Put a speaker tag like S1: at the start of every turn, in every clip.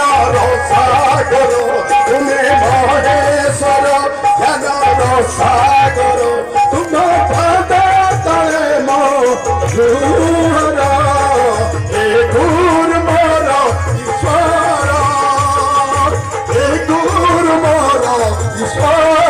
S1: জ্ঞানর সাগর তুমি মহেশ্বর জ্ঞানর সাগর তুমি পাদে তলে মো ঝুর এ গুর মোর ঈশ্বর এ গুর মোর ঈশ্বর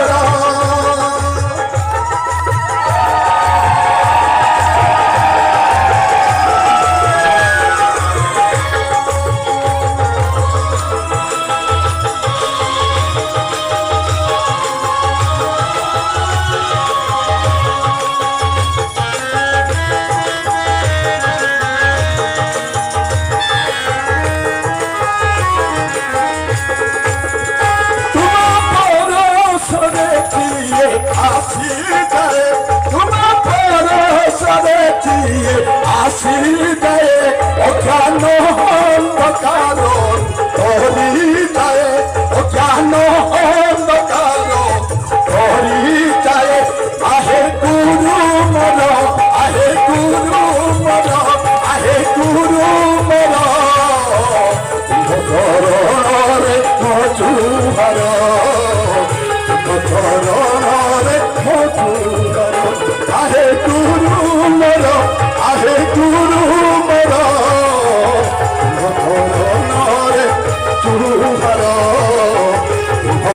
S1: আসি যায় অজ্ঞান অন্ধকার তরি যায় অজ্ঞান অন্ধকার তরি যায় আহে গুরু মর আহে গুরু মর আহে গুরু মর রে মজুহার